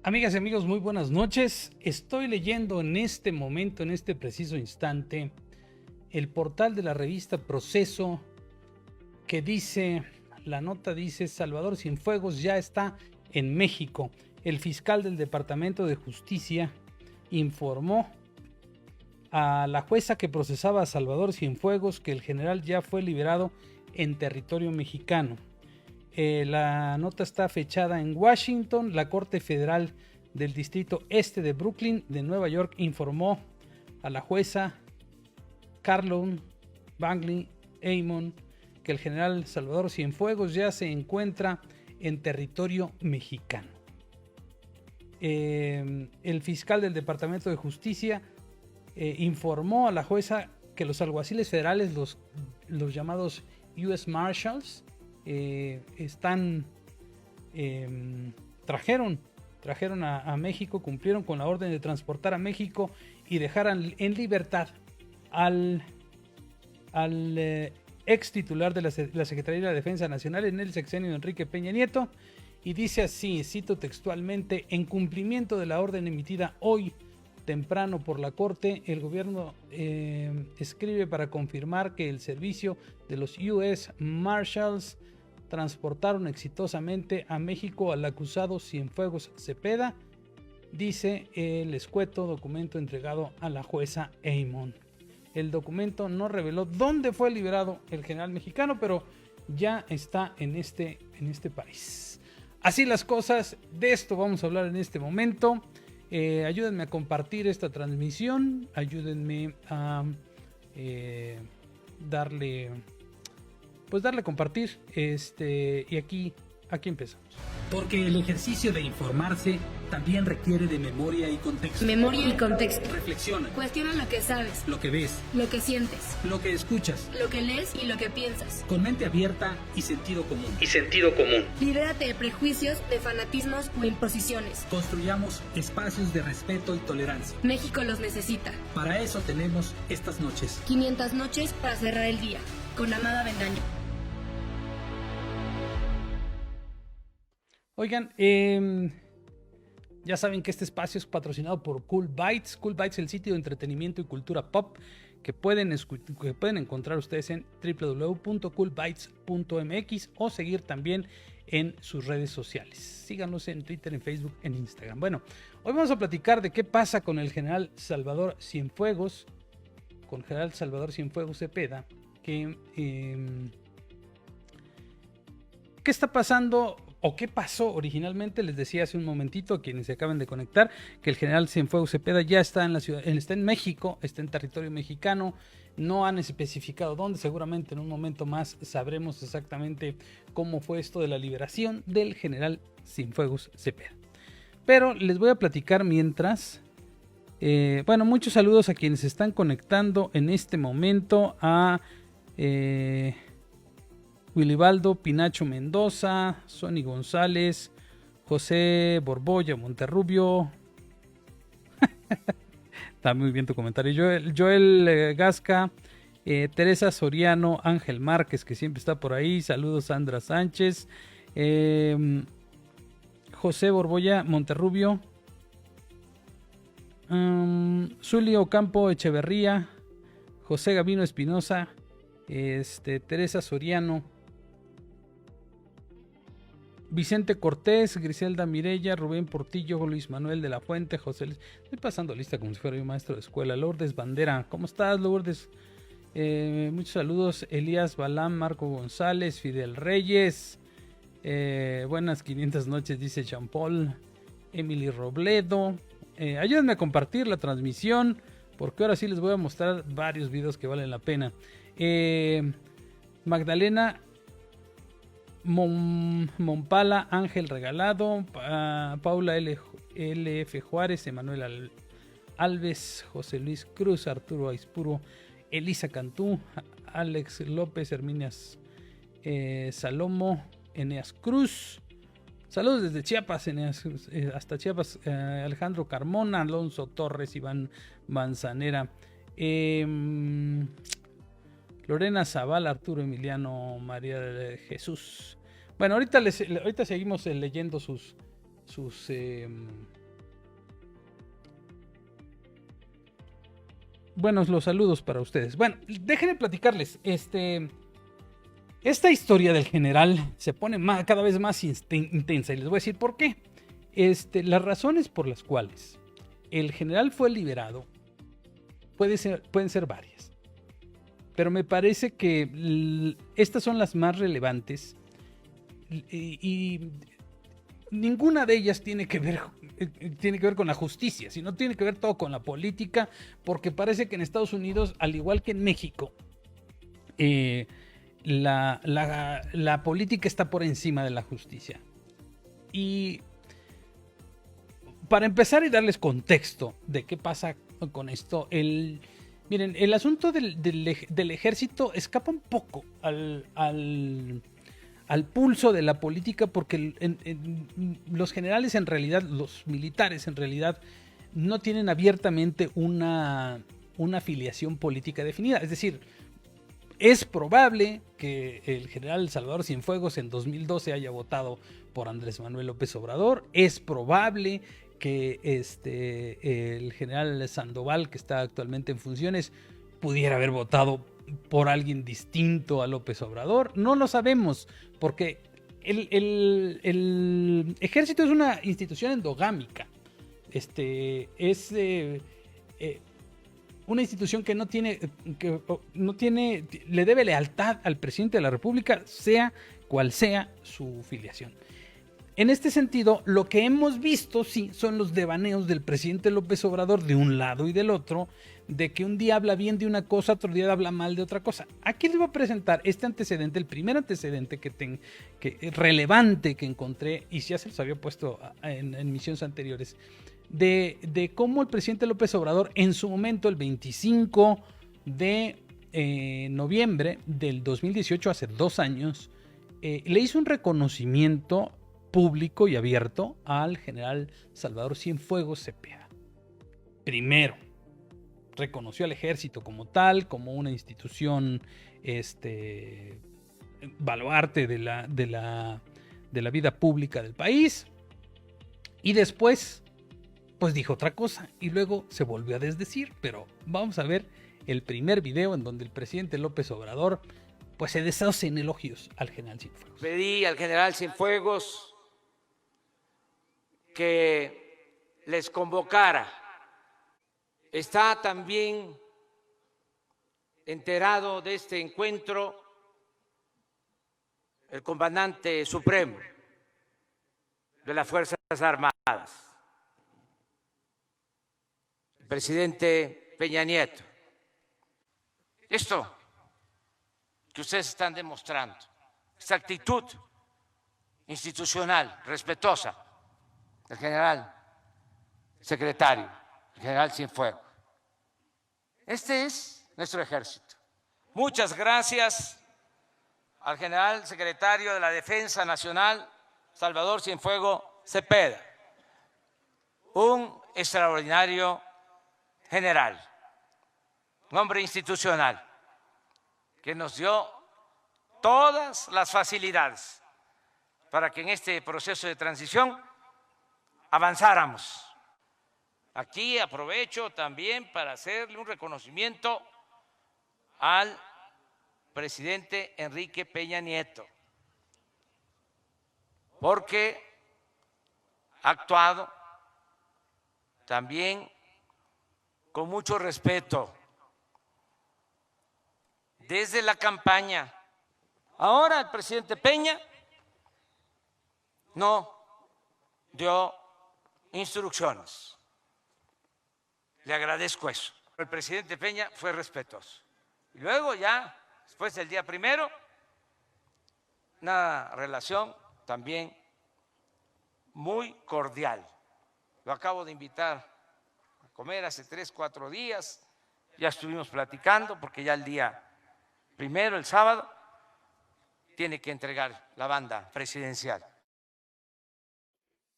Amigas y amigos, muy buenas noches. Estoy leyendo en este momento, en este preciso instante, el portal de la revista Proceso que dice, la nota dice, Salvador Cienfuegos ya está en México. El fiscal del Departamento de Justicia informó a la jueza que procesaba a Salvador Cienfuegos que el general ya fue liberado en territorio mexicano. La nota está fechada en Washington. La Corte Federal del Distrito Este de Brooklyn de Nueva York informó a la jueza Carolyn Bagley Amon que el general Salvador Cienfuegos ya se encuentra en territorio mexicano. El fiscal del Departamento de Justicia informó a la jueza que los alguaciles federales, los llamados US Marshals, trajeron a México, cumplieron con la orden de transportar a México y dejaran en libertad al ex titular de la Secretaría de la Defensa Nacional en el sexenio de Enrique Peña Nieto, y dice así, cito textualmente: en cumplimiento de la orden emitida hoy temprano por la Corte, el gobierno escribe para confirmar que el servicio de los US Marshals transportaron exitosamente a México al acusado Cienfuegos Cepeda, dice el escueto documento entregado a la jueza Amon. El documento no reveló dónde fue liberado el general mexicano, pero ya está en este país. Así las cosas, de esto vamos a hablar en este momento. Ayúdenme a compartir esta transmisión, ayúdenme a darle a compartir, y aquí empezamos. Porque el ejercicio de informarse también requiere de memoria y contexto. Memoria y contexto. Reflexiona. Cuestiona lo que sabes, Lo que ves, lo que sientes, lo que escuchas, lo que lees y lo que piensas. con mente abierta y sentido común. Libérate de prejuicios, de fanatismos o imposiciones. Construyamos espacios de respeto y tolerancia. México los necesita. Para eso tenemos estas noches. 500 noches para cerrar el día. Con Amada Bendaño. Oigan, ya saben que este espacio es patrocinado por Cool Bites. Cool Bites es el sitio de entretenimiento y cultura pop que pueden encontrar ustedes en www.coolbites.mx o seguir también en sus redes sociales. Síganos en Twitter, en Facebook, en Instagram. Bueno, hoy vamos a platicar de qué pasa con el general Salvador Cienfuegos, Cepeda, ¿qué está pasando? ¿O qué pasó originalmente? Les decía hace un momentito a quienes se acaban de conectar que el general Cienfuegos Cepeda ya está en la ciudad, está en México, está en territorio mexicano. No han especificado dónde. Seguramente en un momento más sabremos exactamente cómo fue esto de la liberación del general Cienfuegos Cepeda. Pero les voy a platicar mientras. Muchos saludos a quienes se están conectando en este momento. A Wilibaldo Pinacho Mendoza, Sonny González, José Borbolla Monterrubio. Está muy bien tu comentario. Joel Gasca, Teresa Soriano, Ángel Márquez, que siempre está por ahí. Saludos, Sandra Sánchez, José Borbolla Monterrubio, Zuli Ocampo Echeverría, José Gavino Espinosa, Teresa Soriano, Vicente Cortés, Griselda Mirella, Rubén Portillo, Luis Manuel de la Fuente, José. Estoy pasando lista como si fuera un maestro de escuela. Lourdes Bandera, ¿cómo estás, Lourdes? Muchos saludos. Elías Balam, Marco González, Fidel Reyes. Buenas 500 noches, dice Jean Paul. Emily Robledo. Ayúdenme a compartir la transmisión, porque ahora sí les voy a mostrar varios videos que valen la pena. Magdalena Mompala, Ángel Regalado, Paula LF Juárez, Emanuel Alves, José Luis Cruz, Arturo Aispuro, Elisa Cantú, Alex López, Herminias Salomo, Eneas Cruz. Saludos desde Chiapas, hasta Chiapas. Alejandro Carmona, Alonso Torres, Iván Manzanera, Lorena Zavala, Arturo Emiliano, María de Jesús. Bueno, ahorita seguimos leyendo sus buenos los saludos para ustedes. Bueno, déjenme platicarles. Esta historia del general se pone cada vez más intensa y les voy a decir por qué. Las razones por las cuales el general fue liberado pueden ser varias, pero me parece que estas son las más relevantes y ninguna de ellas tiene que ver con la justicia, sino tiene que ver todo con la política, porque parece que en Estados Unidos, al igual que en México, la política está por encima de la justicia. Y para empezar y darles contexto de qué pasa con esto, miren, el asunto del ejército escapa un poco al pulso de la política, porque los generales en realidad, los militares en realidad, no tienen abiertamente una afiliación política definida. Es decir, es probable que el general Salvador Cienfuegos en 2012 haya votado por Andrés Manuel López Obrador. Es probable que el general Sandoval, que está actualmente en funciones, pudiera haber votado por alguien distinto a López Obrador. No lo sabemos, porque el ejército es una institución endogámica. Es una institución que no tiene, le debe lealtad al presidente de la República, sea cual sea su filiación. En este sentido, lo que hemos visto, sí, son los devaneos del presidente López Obrador de un lado y del otro, de que un día habla bien de una cosa, otro día habla mal de otra cosa. Aquí les voy a presentar este antecedente, el primer antecedente relevante que encontré, y ya se los había puesto en misiones anteriores, de cómo el presidente López Obrador, en su momento, el 25 de noviembre del 2018, hace 2 años, le hizo un reconocimiento público y abierto al general Salvador Cienfuegos Cepeda. Primero, reconoció al ejército como tal, como una institución baluarte de la vida pública del país, y después pues dijo otra cosa y luego se volvió a desdecir. Pero vamos a ver el primer video en donde el presidente López Obrador pues se deshace en elogios al general Cienfuegos. Pedí al general Cienfuegos que les convocara. Está también enterado de este encuentro el comandante supremo de las Fuerzas Armadas, el presidente Peña Nieto. Esto que ustedes están demostrando, esta actitud institucional, respetuosa del general secretario, el general Cienfuegos. Este es nuestro ejército. Muchas gracias al general secretario de la Defensa Nacional, Salvador Cienfuegos Cepeda, un extraordinario general, un hombre institucional que nos dio todas las facilidades para que en este proceso de transición avanzáramos. Aquí aprovecho también para hacerle un reconocimiento al presidente Enrique Peña Nieto, porque ha actuado también con mucho respeto desde la campaña. Ahora el presidente Peña no dio instrucciones. Le agradezco eso. El presidente Peña fue respetuoso. Y luego ya, después del día primero, una relación también muy cordial. Lo acabo de invitar a comer hace 3, 4 días. Ya estuvimos platicando porque ya el día primero, el sábado, tiene que entregar la banda presidencial.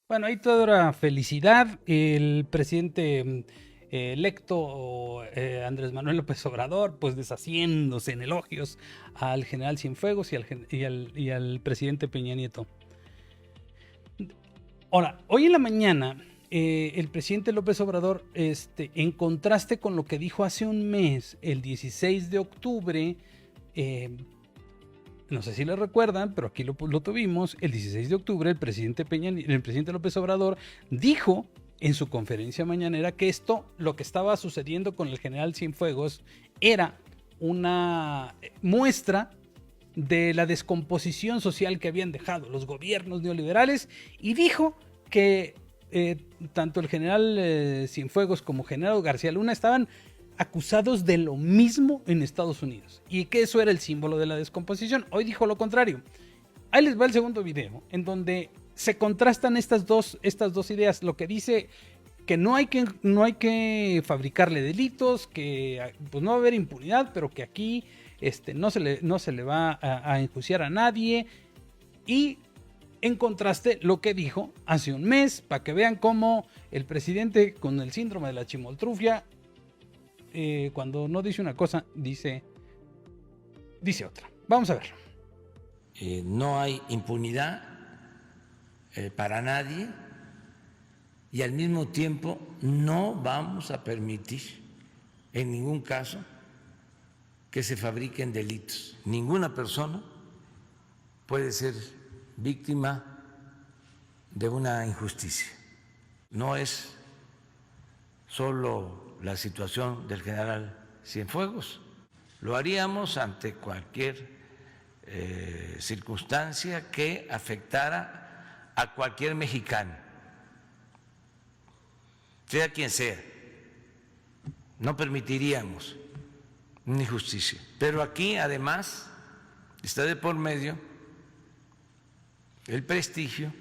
Bueno, ahí toda era felicidad. El presidente electo Andrés Manuel López Obrador, pues deshaciéndose en elogios al general Cienfuegos y al presidente Peña Nieto. Ahora, hoy en la mañana el presidente López Obrador, en contraste con lo que dijo hace un mes, el 16 de octubre, no sé si lo recuerdan, pero aquí lo tuvimos, el 16 de octubre el presidente López Obrador dijo en su conferencia mañanera que lo que estaba sucediendo con el general Cienfuegos, era una muestra de la descomposición social que habían dejado los gobiernos neoliberales, y dijo que tanto el general Cienfuegos como general García Luna estaban acusados de lo mismo en Estados Unidos y que eso era el símbolo de la descomposición. Hoy dijo lo contrario. Ahí les va el segundo video en donde se contrastan estas dos ideas. Lo que dice que no hay que fabricarle delitos, que pues no va a haber impunidad, pero que aquí no se le va a enjuiciar a nadie, y en contraste lo que dijo hace un mes, para que vean cómo el presidente con el síndrome de la chimoltrufia, cuando no dice una cosa, dice otra. Vamos a verlo. No hay impunidad para nadie, y al mismo tiempo no vamos a permitir en ningún caso que se fabriquen delitos. Ninguna persona puede ser víctima de una injusticia. No es solo la situación del general Cienfuegos. Lo haríamos ante cualquier circunstancia que afectara a cualquier mexicano, sea quien sea. No permitiríamos una injusticia. Pero aquí además está de por medio el prestigio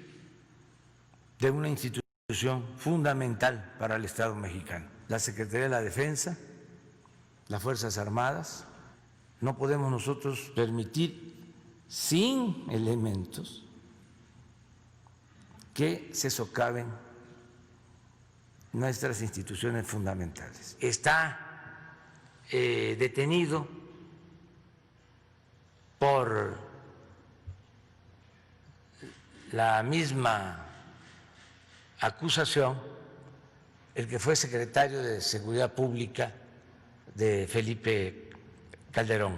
de una institución fundamental para el Estado mexicano, la Secretaría de la Defensa, las Fuerzas Armadas. No podemos nosotros permitir, sin elementos, que se socaven nuestras instituciones fundamentales. Está detenido por la misma acusación el que fue secretario de Seguridad Pública de Felipe Calderón,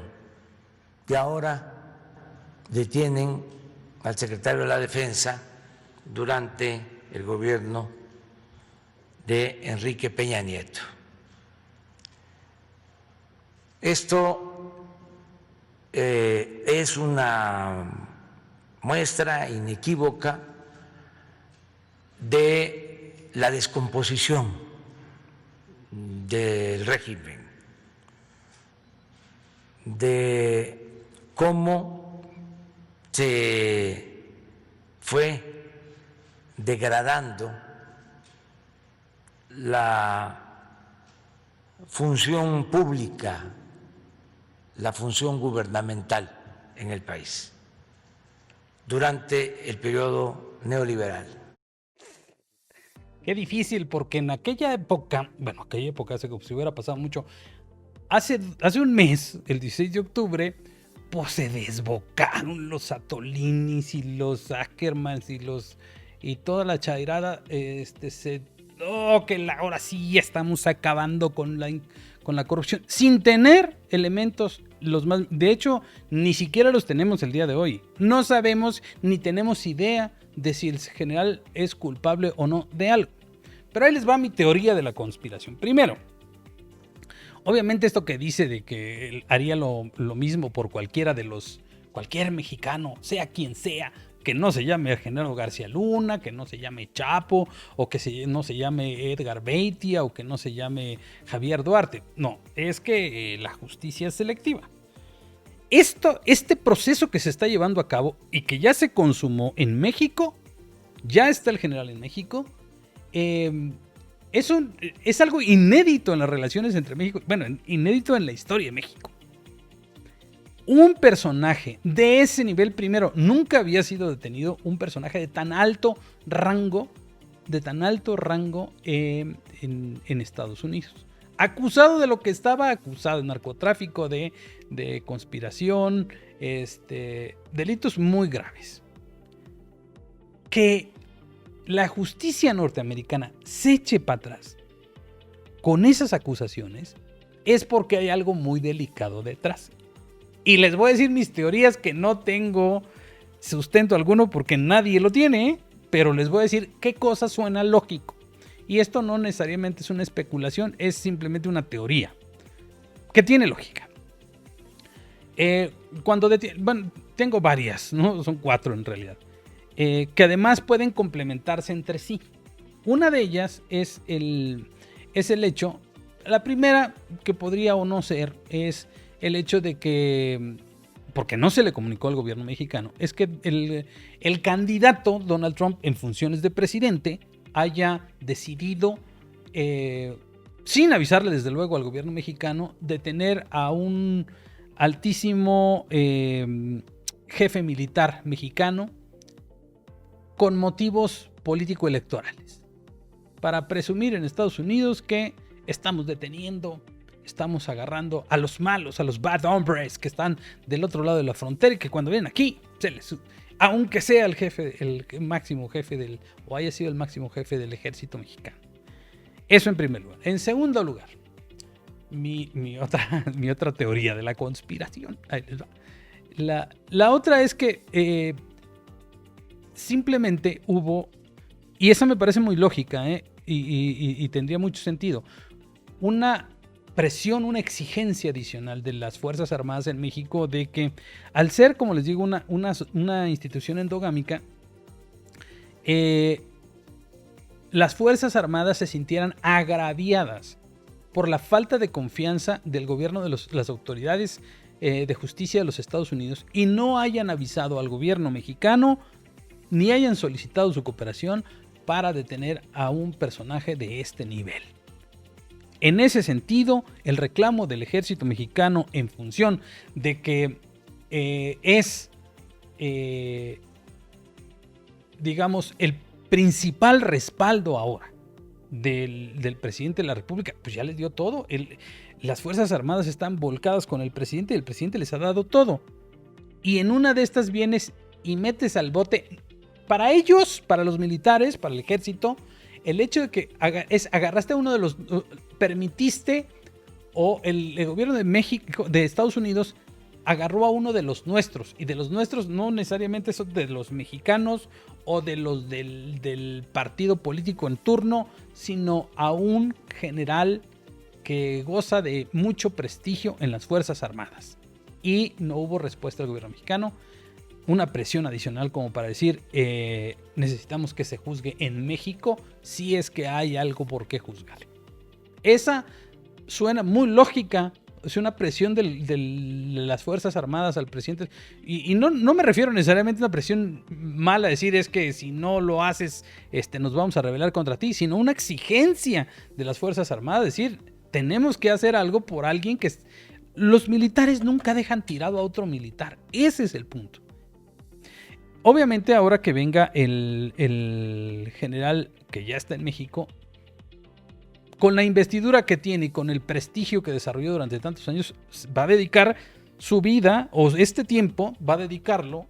y ahora detienen al secretario de la Defensa durante el gobierno de Enrique Peña Nieto. Esto es una muestra inequívoca de la descomposición del régimen, de cómo se fue degradando la función pública, la función gubernamental en el país durante el periodo neoliberal. Qué difícil, porque en aquella época hace como si hubiera pasado mucho, hace un mes, el 16 de octubre, pues se desbocaron los Atolinis y los Ackermans y toda la chairada, ahora sí estamos acabando con la corrupción, sin tener elementos de hecho, ni siquiera los tenemos el día de hoy. No sabemos ni tenemos idea de si el general es culpable o no de algo. Pero ahí les va mi teoría de la conspiración. Primero, obviamente esto que dice de que él haría lo mismo por cualquier mexicano, sea quien sea, que no se llame Genaro García Luna, que no se llame Chapo, o que no se llame Edgar Beitia, o que no se llame Javier Duarte. No, es que la justicia es selectiva. Este proceso que se está llevando a cabo y que ya se consumó en México, ya está el general en México, es algo inédito en las relaciones entre México, inédito en la historia de México. Un personaje de ese nivel, primero, nunca había sido detenido un personaje de tan alto rango en Estados Unidos. Acusado de lo que estaba acusado, de narcotráfico, de conspiración, delitos muy graves. Que la justicia norteamericana se eche para atrás con esas acusaciones, es porque hay algo muy delicado detrás. Y les voy a decir mis teorías, que no tengo sustento alguno porque nadie lo tiene, pero les voy a decir qué cosa suena lógico. Y esto no necesariamente es una especulación, es simplemente una teoría que tiene lógica. Bueno, tengo varias, ¿no? Son 4 en realidad, que además pueden complementarse entre sí. Una de ellas es el hecho, la primera que podría o no ser, es el hecho de que, porque no se le comunicó al gobierno mexicano, es que el candidato Donald Trump en funciones de presidente haya decidido, sin avisarle desde luego al gobierno mexicano, detener a un altísimo jefe militar mexicano con motivos político-electorales, para presumir en Estados Unidos que estamos deteniendo, estamos agarrando a los malos, a los bad hombres que están del otro lado de la frontera y que cuando vienen aquí, aunque sea el máximo jefe o haya sido el máximo jefe del ejército mexicano. Eso en primer lugar. En segundo lugar, mi otra teoría de la conspiración. Ahí les va. La otra es que simplemente hubo, y esa me parece muy lógica, y tendría mucho sentido, una presión, una exigencia adicional de las Fuerzas Armadas en México, de que al ser, como les digo, una institución endogámica, las Fuerzas Armadas se sintieran agraviadas por la falta de confianza del gobierno, de las autoridades de justicia de los Estados Unidos, y no hayan avisado al gobierno mexicano ni hayan solicitado su cooperación para detener a un personaje de este nivel. En ese sentido, el reclamo del ejército mexicano en función de que digamos, el principal respaldo ahora del presidente de la República, pues ya les dio todo. Las Fuerzas Armadas están volcadas con el presidente y el presidente les ha dado todo. Y en una de estas vienes y metes al bote, para ellos, para los militares, para el ejército, el hecho de que agarraste a uno de los, permitiste, o el gobierno de México, de Estados Unidos, agarró a uno de los nuestros, y de los nuestros no necesariamente son de los mexicanos o de los del partido político en turno, sino a un general que goza de mucho prestigio en las Fuerzas Armadas. Y no hubo respuesta del gobierno mexicano, una presión adicional como para decir, necesitamos que se juzgue en México si es que hay algo por qué juzgar. Esa suena muy lógica. Es una presión de las Fuerzas Armadas al presidente. Y no me refiero necesariamente a una presión mala, decir es que si no lo haces, nos vamos a rebelar contra ti, sino una exigencia de las Fuerzas Armadas, decir, tenemos que hacer algo por alguien que... Los militares nunca dejan tirado a otro militar. Ese es el punto. Obviamente ahora que venga el general que ya está en México, con la investidura que tiene y con el prestigio que desarrolló durante tantos años, va a dedicar su vida, o este tiempo, va a dedicarlo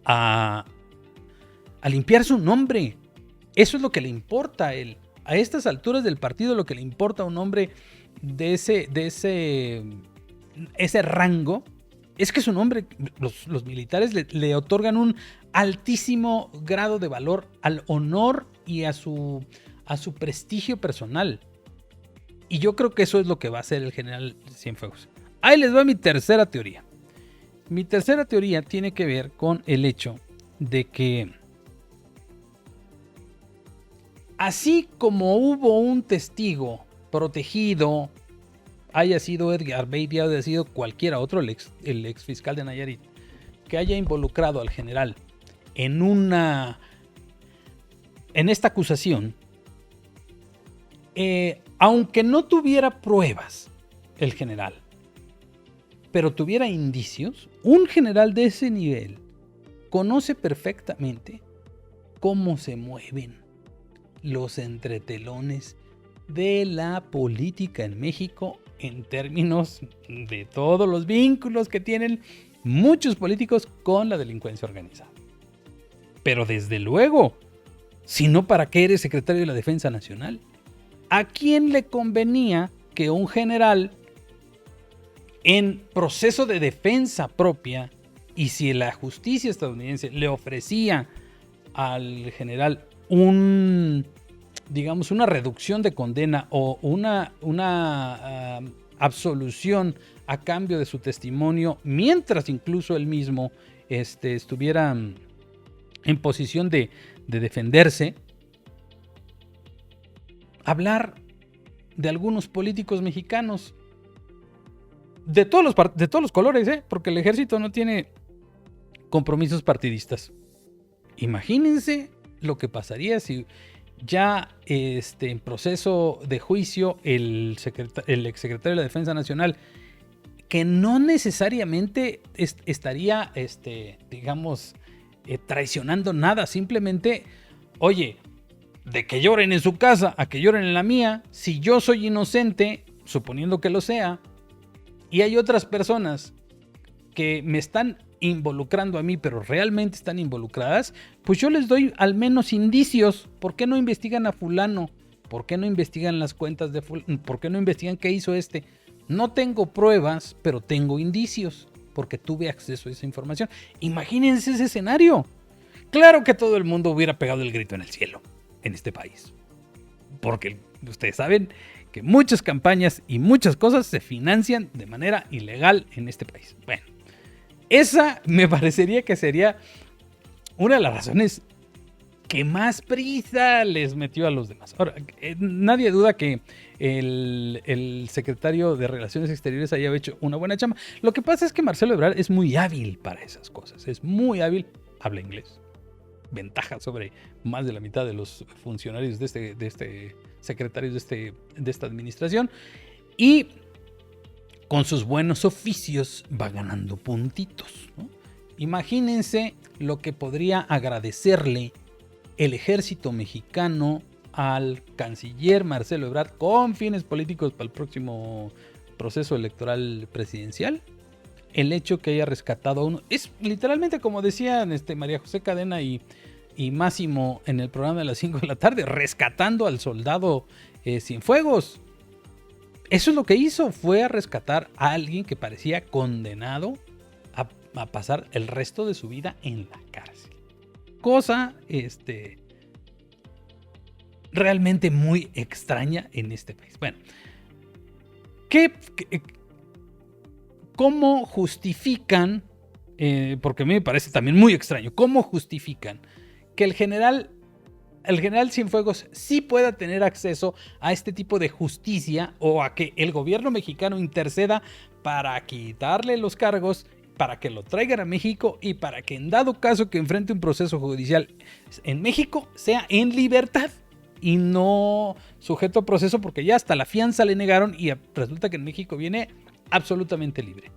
a limpiar su nombre. Eso es lo que le importa a él. A estas alturas del partido, lo que le importa a un hombre de ese rango es que su nombre, los militares le otorgan un altísimo grado de valor al honor y a su prestigio personal. Y yo creo que eso es lo que va a hacer el general Cienfuegos. Ahí les va mi tercera teoría. Mi tercera teoría tiene que ver con el hecho de que, así como hubo un testigo protegido, haya sido Edgar Beatty, haya sido cualquiera otro, el ex fiscal de Nayarit, que haya involucrado al general en esta acusación, aunque no tuviera pruebas el general, pero tuviera indicios, un general de ese nivel conoce perfectamente cómo se mueven los entretelones de la política en México en términos de todos los vínculos que tienen muchos políticos con la delincuencia organizada. Pero desde luego, Si no, ¿para qué eres secretario de la Defensa Nacional? ¿A quién le convenía que un general en proceso de defensa propia, y si la justicia estadounidense le ofrecía al general digamos, una reducción de condena o una absolución a cambio de su testimonio, mientras incluso él mismo estuviera en posición de defenderse? Hablar de algunos políticos mexicanos de todos los colores, porque el ejército no tiene compromisos partidistas. Imagínense lo que pasaría si ya en proceso de juicio el exsecretario de la Defensa Nacional, que no necesariamente estaría, digamos, traicionando nada, simplemente, oye, de que lloren en su casa a que lloren en la mía, si yo soy inocente, suponiendo que lo sea, y hay otras personas que me están involucrando a mí, pero realmente están involucradas, pues yo les doy al menos indicios. ¿Por qué no investigan a fulano? ¿Por qué no investigan las cuentas de fulano? ¿Por qué no investigan qué hizo este? No tengo pruebas, pero tengo indicios, porque tuve acceso a esa información. Imagínense ese escenario. Claro que todo el mundo hubiera pegado el grito en el cielo en este país, porque ustedes saben que muchas campañas y muchas cosas se financian de manera ilegal en este país. Bueno, esa me parecería que sería una de las razones que más prisa les metió a los demás. Ahora, nadie duda que el secretario de Relaciones Exteriores haya hecho una buena chamba. Lo que pasa es que Marcelo Ebrard es muy hábil para esas cosas. Es muy hábil. Habla inglés. Ventaja sobre más de la mitad de los funcionarios de secretarios de esta administración. Y con sus buenos oficios va ganando puntitos, ¿no? Imagínense lo que podría agradecerle el ejército mexicano al canciller Marcelo Ebrard con fines políticos para el próximo proceso electoral presidencial. El hecho que haya rescatado a uno es literalmente, como decían María José Cadena y Máximo en el programa de las 5 de la tarde, rescatando al soldado Cienfuegos. Eso es lo que hizo, fue a rescatar a alguien que parecía condenado a pasar el resto de su vida en la cárcel. Cosa realmente muy extraña en este país. Bueno, ¿cómo justifican? Porque a mí me parece también muy extraño. ¿Cómo justifican que el general Cienfuegos sí pueda tener acceso a este tipo de justicia, o a que el gobierno mexicano interceda para quitarle los cargos, para que lo traigan a México y para que en dado caso que enfrente un proceso judicial en México sea en libertad y no sujeto a proceso, porque ya hasta la fianza le negaron y resulta que en México viene absolutamente libre?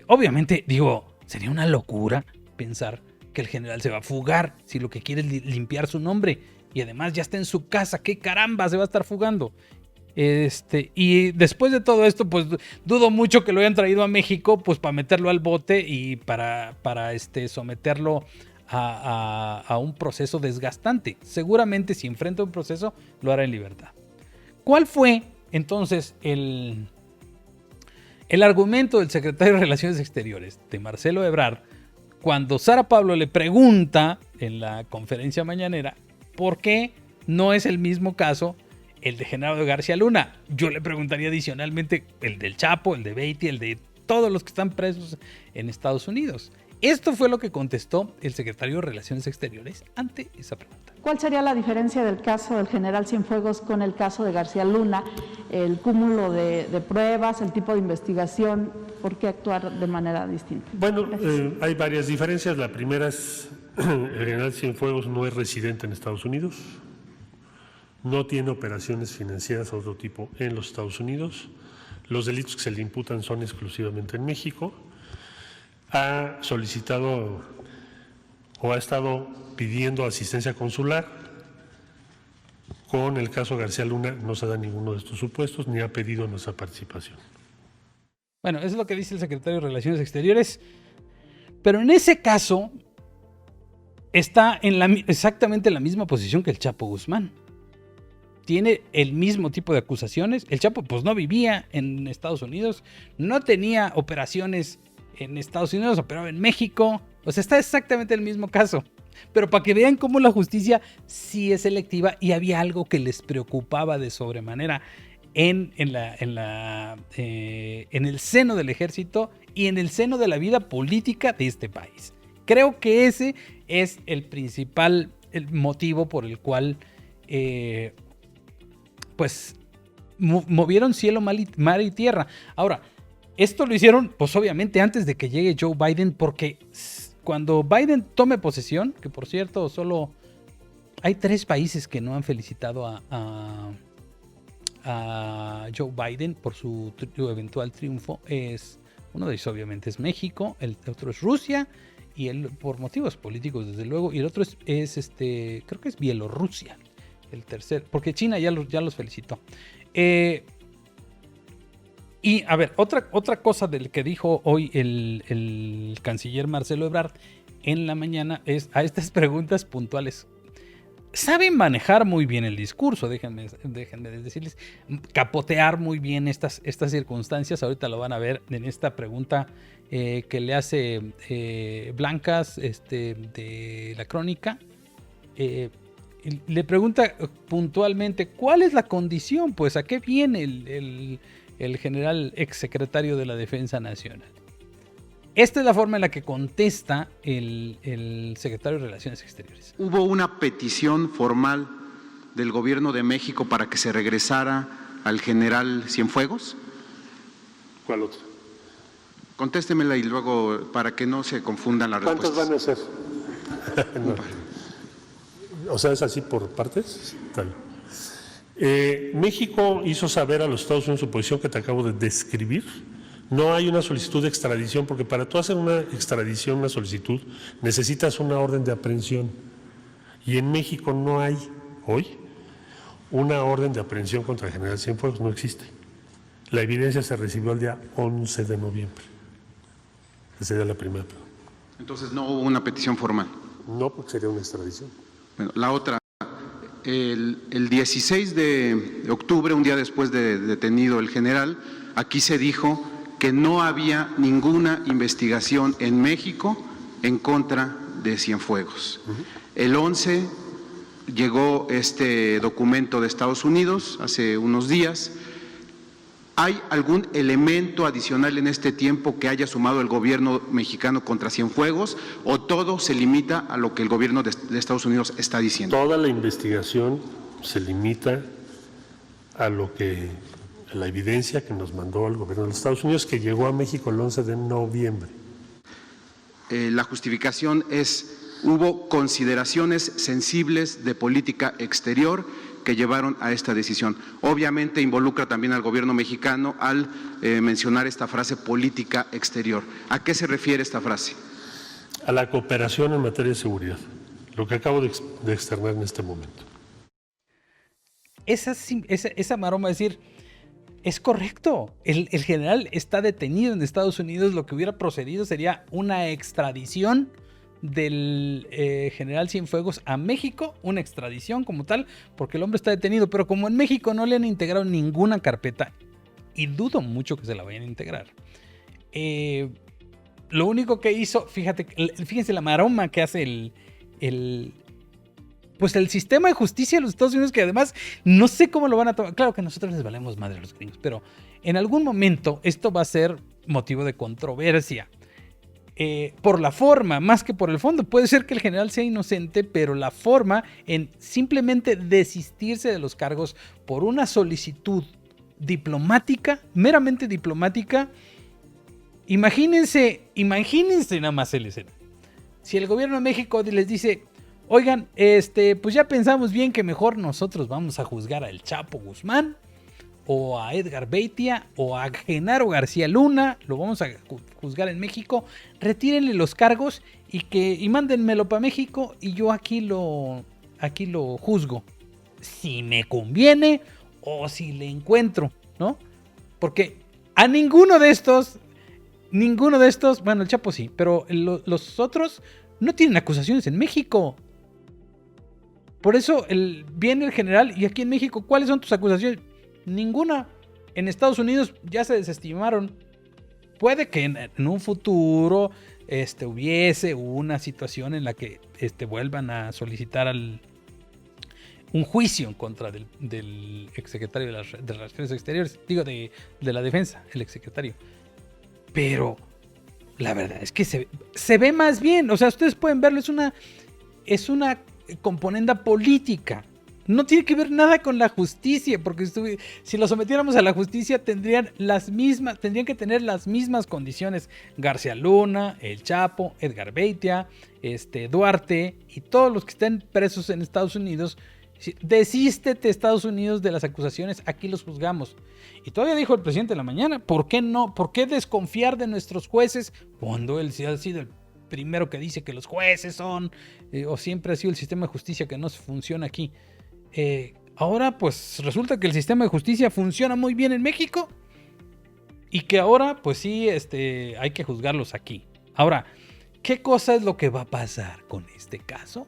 Obviamente, digo, sería una locura pensar que el general se va a fugar si lo que quiere es limpiar su nombre, y además ya está en su casa. ¿Qué caramba se va a estar fugando? Y después de todo esto, pues dudo mucho que lo hayan traído a México pues para meterlo al bote y para someterlo a un proceso desgastante. Seguramente si enfrenta un proceso lo hará en libertad. ¿Cuál fue entonces el argumento del secretario de Relaciones Exteriores, de Marcelo Ebrard, cuando Sara Pablo le pregunta en la conferencia mañanera por qué no es el mismo caso el de Genaro García Luna? Yo le preguntaría adicionalmente el del Chapo, el de Beatty, el de todos los que están presos en Estados Unidos. Esto fue lo que contestó el secretario de Relaciones Exteriores ante esa pregunta. ¿Cuál sería la diferencia del caso del general Cienfuegos con el caso de García Luna? El cúmulo de pruebas, el tipo de investigación, ¿por qué actuar de manera distinta? Bueno, hay varias diferencias. La primera es, el general Cienfuegos no es residente en Estados Unidos, no tiene operaciones financieras de otro tipo en los Estados Unidos, los delitos que se le imputan son exclusivamente en México. Ha solicitado o ha estado pidiendo asistencia consular. Con el caso García Luna no se da ninguno de estos supuestos ni ha pedido nuestra participación. Bueno, eso es lo que dice el secretario de Relaciones Exteriores, pero en ese caso está exactamente en la misma posición que el Chapo Guzmán. Tiene el mismo tipo de acusaciones. El Chapo pues no vivía en Estados Unidos, no tenía operaciones en Estados Unidos, operaba en México. O sea, está exactamente el mismo caso. Pero para que vean cómo la justicia sí es selectiva y había algo que les preocupaba de sobremanera en el seno del ejército y en el seno de la vida política de este país. Creo que ese es el principal motivo por el cual pues movieron cielo, mar y tierra. Ahora, esto lo hicieron pues obviamente antes de que llegue Joe Biden, porque cuando Biden tome posesión, que por cierto solo hay 3 países que no han felicitado a Joe Biden por su eventual triunfo, uno de ellos obviamente es México, el otro es Rusia, y por motivos políticos desde luego, y el otro es creo que es Bielorrusia, el tercer, porque China ya los felicitó. Y a ver, otra cosa del que dijo hoy el canciller Marcelo Ebrard en la mañana es a estas preguntas puntuales. Saben manejar muy bien el discurso, déjenme decirles, capotear muy bien estas circunstancias. Ahorita lo van a ver en esta pregunta que le hace Blancas de la Crónica. Le pregunta puntualmente cuál es la condición, pues a qué viene el general exsecretario de la Defensa Nacional. Esta es la forma en la que contesta el secretario de Relaciones Exteriores. ¿Hubo una petición formal del gobierno de México para que se regresara al general Cienfuegos? ¿Cuál otra? Contéstemela y luego para que no se confundan las respuestas. ¿Cuántas van a ser? No. O sea, ¿es así por partes? Está bien. México hizo saber a los Estados Unidos su posición que te acabo de describir. No hay una solicitud de extradición, porque para tú hacer una extradición, una solicitud, necesitas una orden de aprehensión. Y en México no hay, hoy, una orden de aprehensión contra el general Cienfuegos, no existe. La evidencia se recibió el día 11 de noviembre. Esa sería la primera pregunta. Entonces no hubo una petición formal. No, porque sería una extradición. Bueno, la otra, el 16 de octubre, un día después de detenido el general, aquí se dijo que no había ninguna investigación en México en contra de Cienfuegos. El 11 llegó este documento de Estados Unidos hace unos días. ¿Hay algún elemento adicional en este tiempo que haya sumado el gobierno mexicano contra Cienfuegos o todo se limita a lo que el gobierno de Estados Unidos está diciendo? Toda la investigación se limita a la evidencia que nos mandó el gobierno de los Estados Unidos, que llegó a México el 11 de noviembre. La justificación es: hubo consideraciones sensibles de política exterior que llevaron a esta decisión. Obviamente involucra también al gobierno mexicano al mencionar esta frase política exterior. ¿A qué se refiere esta frase? A la cooperación en materia de seguridad, lo que acabo de externar en este momento. Esa maroma es decir, es correcto. El general está detenido en Estados Unidos. Lo que hubiera procedido sería una extradición del general Cienfuegos a México, una extradición como tal, porque el hombre está detenido. Pero como en México no le han integrado ninguna carpeta, y dudo mucho que se la vayan a integrar, lo único que hizo, fíjense la maroma que hace el sistema de justicia de los Estados Unidos, que además no sé cómo lo van a tomar. Claro que nosotros les valemos madre a los gringos, pero en algún momento esto va a ser motivo de controversia. Por la forma, más que por el fondo. Puede ser que el general sea inocente, pero la forma en simplemente desistirse de los cargos por una solicitud diplomática, meramente diplomática. Imagínense nada más el escenario. Si el gobierno de México les dice: oigan, pues ya pensamos bien que mejor nosotros vamos a juzgar al Chapo Guzmán, o a Edgar Beitia, o a Genaro García Luna, lo vamos a juzgar en México, retírenle los cargos y mándenmelo para México y yo aquí lo juzgo. Si me conviene o si le encuentro, ¿no? Porque a ninguno de estos, bueno, el Chapo sí, pero los otros no tienen acusaciones en México. Por eso viene el general, y aquí en México, ¿cuáles son tus acusaciones? Ninguna. En Estados Unidos ya se desestimaron. Puede que en un futuro hubiese una situación en la que vuelvan a solicitar un juicio en contra del exsecretario de las Relaciones Exteriores, digo, de la Defensa, el exsecretario. Pero la verdad es que se ve más bien, o sea, ustedes pueden verlo, es una componenda política. No tiene que ver nada con la justicia, porque si lo sometiéramos a la justicia tendrían que tener las mismas condiciones García Luna, El Chapo, Edgar Beitia, Duarte y todos los que estén presos en Estados Unidos. Desístete, Estados Unidos, de las acusaciones, aquí los juzgamos. Y todavía dijo el presidente en la mañana, ¿por qué no? ¿Por qué desconfiar de nuestros jueces cuando él ha sido el primero que dice que los jueces son, o siempre ha sido el sistema de justicia que no funciona aquí? Ahora pues resulta que el sistema de justicia funciona muy bien en México y que ahora pues sí hay que juzgarlos aquí. Ahora, ¿qué cosa es lo que va a pasar con este caso?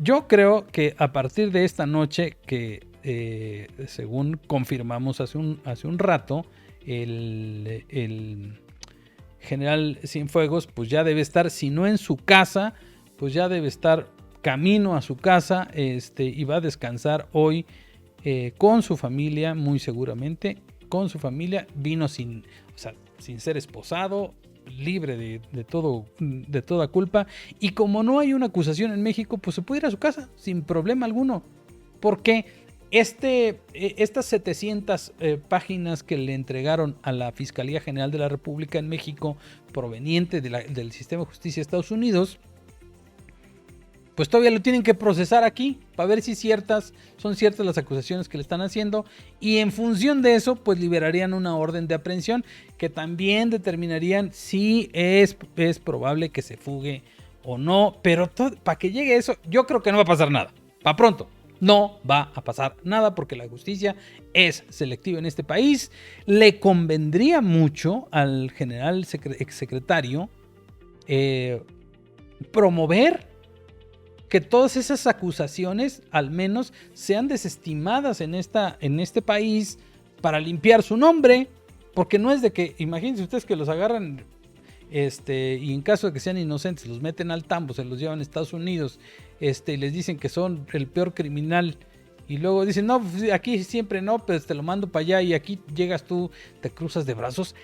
Yo creo que a partir de esta noche, que según confirmamos hace un rato, el general Cienfuegos pues ya debe estar, si no en su casa, pues ya debe estar camino a su casa, y va a descansar hoy con su familia, muy seguramente, con su familia. Vino sin ser esposado, libre de toda culpa, y como no hay una acusación en México, pues se puede ir a su casa sin problema alguno, porque estas 700 páginas que le entregaron a la Fiscalía General de la República en México, proveniente del sistema de justicia de Estados Unidos, pues todavía lo tienen que procesar aquí para ver si son ciertas las acusaciones que le están haciendo, y en función de eso pues liberarían una orden de aprehensión que también determinarían si es probable que se fugue o no. Pero para que llegue eso, yo creo que no va a pasar nada. Para pronto no va a pasar nada, porque la justicia es selectiva en este país. Le convendría mucho al general exsecretario promover que todas esas acusaciones al menos sean desestimadas en este país, para limpiar su nombre, porque no es de que, imagínense ustedes que los agarran y en caso de que sean inocentes los meten al tambo, se los llevan a Estados Unidos, y les dicen que son el peor criminal, y luego dicen, no, aquí siempre no, pues te lo mando para allá, y aquí llegas tú, te cruzas de brazos.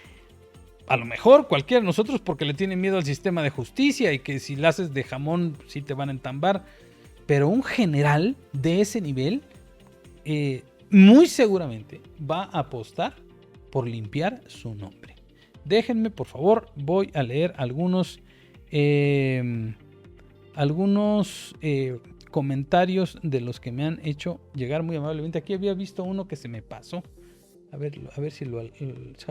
A lo mejor cualquiera de nosotros, porque le tiene miedo al sistema de justicia y que si la haces de jamón sí te van a entambar. Pero un general de ese nivel muy seguramente va a apostar por limpiar su nombre. Déjenme, por favor, voy a leer algunos comentarios de los que me han hecho llegar muy amablemente. Aquí había visto uno que se me pasó. A ver si lo...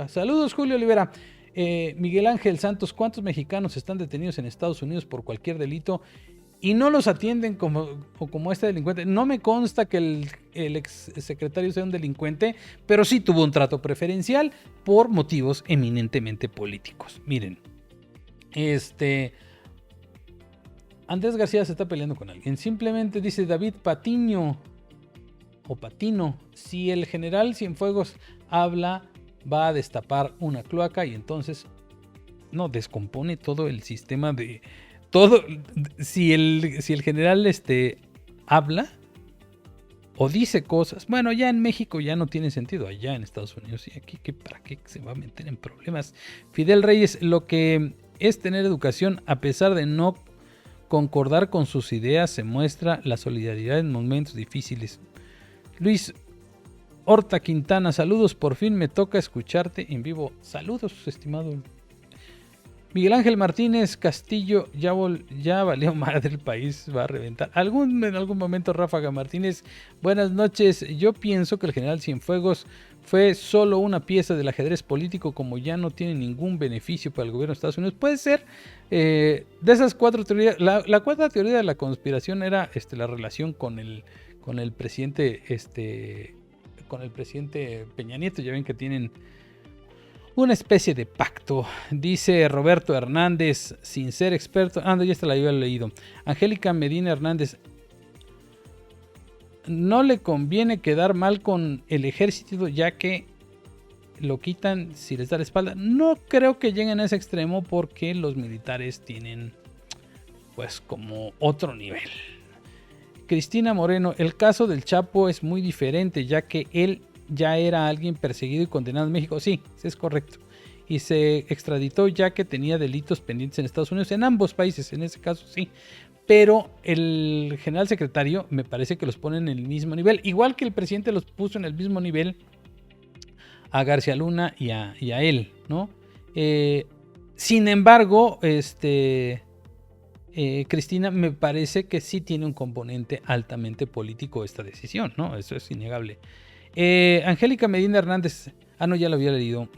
Saludos, Julio Olivera. Miguel Ángel Santos, ¿cuántos mexicanos están detenidos en Estados Unidos por cualquier delito y no los atienden como este delincuente? No me consta que el ex secretario sea un delincuente, pero sí tuvo un trato preferencial por motivos eminentemente políticos. Miren, Andrés García se está peleando con alguien. Simplemente dice David Patiño o Patino, si el general Cienfuegos habla, va a destapar una cloaca y entonces no descompone todo el sistema de todo. Si el general habla o dice cosas, bueno, ya en México ya no tiene sentido, allá en Estados Unidos, y aquí para qué se va a meter en problemas. Fidel Reyes, lo que es tener educación, a pesar de no concordar con sus ideas, se muestra la solidaridad en momentos difíciles. Luis Horta Quintana, saludos, por fin me toca escucharte en vivo. Saludos, estimado. Miguel Ángel Martínez Castillo, ya valió madre el país, va a reventar. En algún momento, Ráfaga Martínez, buenas noches. Yo pienso que el general Cienfuegos fue solo una pieza del ajedrez político, como ya no tiene ningún beneficio para el gobierno de Estados Unidos. Puede ser. De esas 4 teorías, la cuarta teoría de la conspiración era la relación con el presidente con el presidente Peña Nieto. Ya ven que tienen una especie de pacto. Dice Roberto Hernández, sin ser experto. Ya esta la había leído. Angélica Medina Hernández. No le conviene quedar mal con el ejército, ya que lo quitan si les da la espalda. No creo que lleguen a ese extremo, porque los militares tienen pues como otro nivel. Cristina Moreno, el caso del Chapo es muy diferente, ya que él ya era alguien perseguido y condenado en México. Sí, es correcto. Y se extraditó ya que tenía delitos pendientes en Estados Unidos, en ambos países, en ese caso sí. Pero el general secretario me parece que los pone en el mismo nivel, igual que el presidente los puso en el mismo nivel a García Luna y a él, ¿no? Sin embargo, Cristina, me parece que sí tiene un componente altamente político esta decisión, ¿no? Eso es innegable. Angélica Medina Hernández, no, ya lo había leído.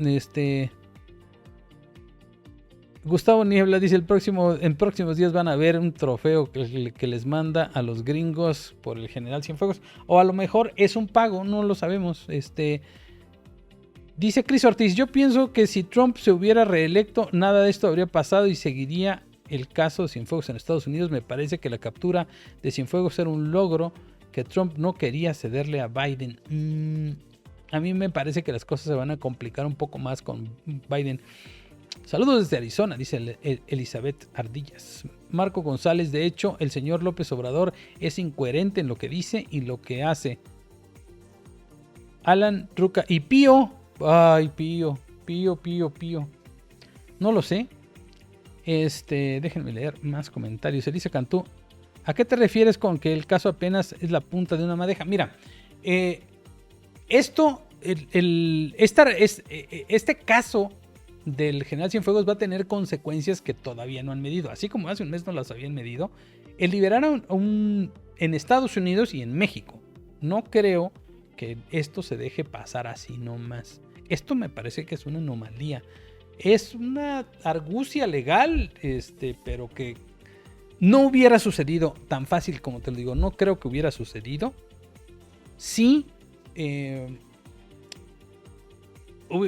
Gustavo Niebla dice, en próximos días van a ver un trofeo que les manda a los gringos por el general Cienfuegos, o a lo mejor es un pago, no lo sabemos. Dice Cris Ortiz, yo pienso que si Trump se hubiera reelecto, nada de esto habría pasado y seguiría el caso de Cienfuegos en Estados Unidos. Me parece que la captura de Cienfuegos era un logro que Trump no quería cederle a Biden. A mí me parece que las cosas se van a complicar un poco más con Biden. Saludos desde Arizona, dice Elizabeth Ardillas. Marco González, de hecho, el señor López Obrador es incoherente en lo que dice y lo que hace. Alan Truca y Pío. Ay, Pío. No lo sé. Déjenme leer más comentarios. Elisa Cantú, ¿a qué te refieres con que el caso apenas es la punta de una madeja? Mira, este caso del general Cienfuegos va a tener consecuencias que todavía no han medido. Así como hace un mes no las habían medido, el liberar en Estados Unidos y en México. No creo que esto se deje pasar así nomás. Esto me parece que es una anomalía. Es una argucia legal, pero que no hubiera sucedido tan fácil como te lo digo. No creo que hubiera sucedido si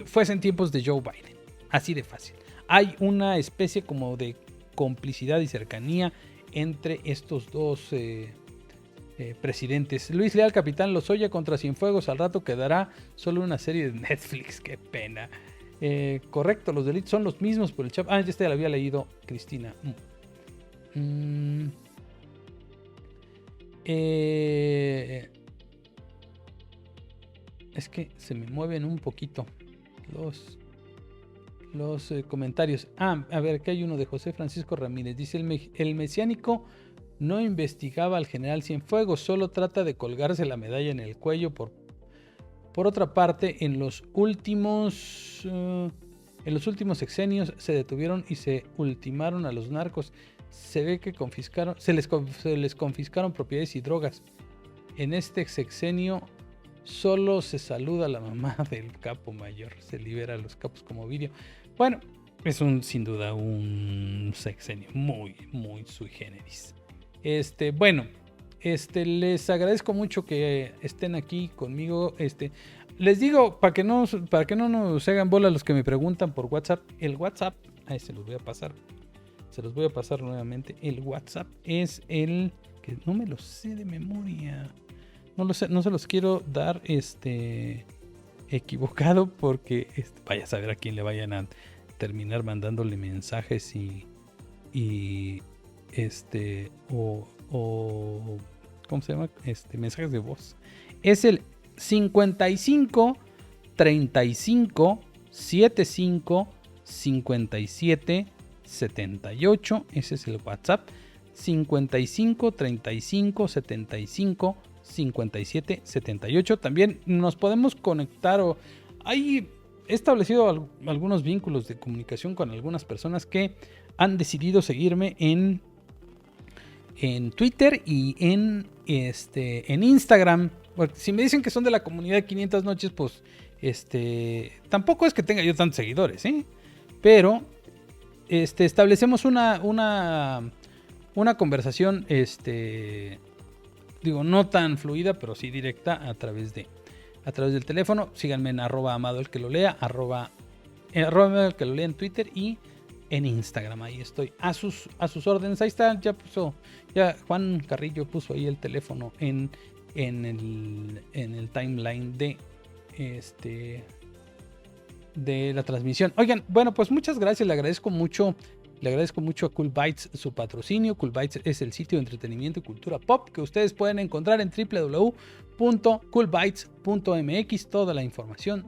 fuesen tiempos de Joe Biden. Así de fácil. Hay una especie como de complicidad y cercanía entre estos dos presidentes. Luis Leal, Capitán Lozoya contra Cienfuegos. Al rato quedará solo una serie de Netflix. Qué pena. Correcto, los delitos son los mismos por el Chapo. Ya la había leído Cristina. Es que se me mueven un poquito los comentarios. A ver, aquí hay uno de José Francisco Ramírez. Dice, el mesiánico no investigaba al general Cienfuegos, solo trata de colgarse la medalla en el cuello. Por otra parte, en los últimos sexenios se detuvieron y se ultimaron a los narcos. Se ve que se les confiscaron propiedades y drogas. En este sexenio solo se saluda a la mamá del capo mayor. Se libera a los capos como vídeo. Bueno, es sin duda un sexenio muy, muy sui generis. Les agradezco mucho que estén aquí conmigo. Les digo, para que no nos hagan bola los que me preguntan por WhatsApp. El WhatsApp, se los voy a pasar. Se los voy a pasar nuevamente. El WhatsApp es el que no me lo sé de memoria. No lo sé, no se los quiero dar equivocado porque vaya a saber a quién le vayan a terminar mandándole mensajes o ¿cómo se llama? Mensajes de voz. Es el 55 35 75 57 78. Ese es el WhatsApp. 55 35 75 57 78. También nos podemos conectar he establecido algunos vínculos de comunicación con algunas personas que han decidido seguirme en Twitter y en Instagram. Porque si me dicen que son de la comunidad 500 noches, pues tampoco es que tenga yo tantos seguidores, pero establecemos una conversación, no tan fluida, pero sí directa a través del teléfono. Síganme en @amado el que lo lea, arroba que lo lea en Twitter y en Instagram. Ahí estoy a sus órdenes. Ahí está, ya Juan Carrillo puso ahí el teléfono en el timeline de la transmisión. Oigan, bueno, pues muchas gracias, le agradezco mucho a Cool Bytes su patrocinio. Cool Bytes es el sitio de entretenimiento y cultura pop que ustedes pueden encontrar en www.coolbytes.mx. Toda la información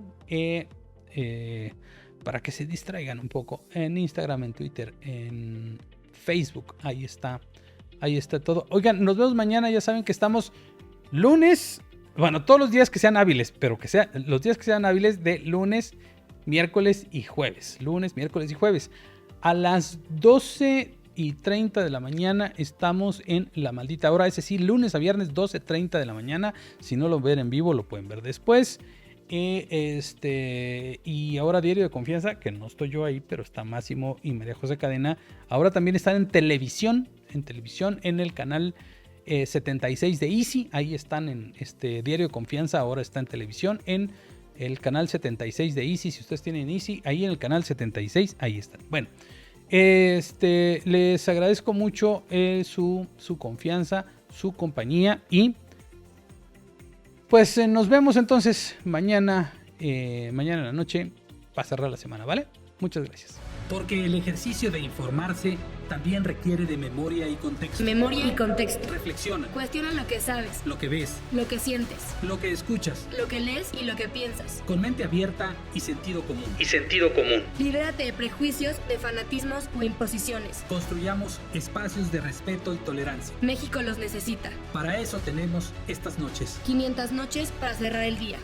para que se distraigan un poco en Instagram, en Twitter, en Facebook. Ahí está todo. Oigan, nos vemos mañana. Ya saben que estamos lunes, bueno, todos los días que sean hábiles, pero que sean los días que sean hábiles de lunes, miércoles y jueves. Lunes, miércoles y jueves. A las 12:30 de la mañana estamos en La Maldita Hora. Es decir, lunes a viernes, 12:30 de la mañana. Si no lo ven en vivo, lo pueden ver después. Y ahora Diario de Confianza, que no estoy yo ahí, pero está Máximo y María José Cadena. Ahora también están en televisión en el canal 76 de Easy. Ahí están en Diario de Confianza. Ahora está en televisión en el canal 76 de Easy. Si ustedes tienen Easy, ahí en el canal 76, ahí están. Bueno, les agradezco mucho su confianza, su compañía, y pues nos vemos entonces mañana en la noche para cerrar la semana, ¿vale? Muchas gracias. Porque el ejercicio de informarse también requiere de memoria y contexto. Memoria y contexto. Reflexiona. Cuestiona lo que sabes, Lo que ves, lo que sientes, lo que escuchas, lo que lees y lo que piensas. con mente abierta y sentido común. Libérate de prejuicios, de fanatismos o imposiciones. Construyamos espacios de respeto y tolerancia. México los necesita. Para eso tenemos estas noches. 500 noches para cerrar el día.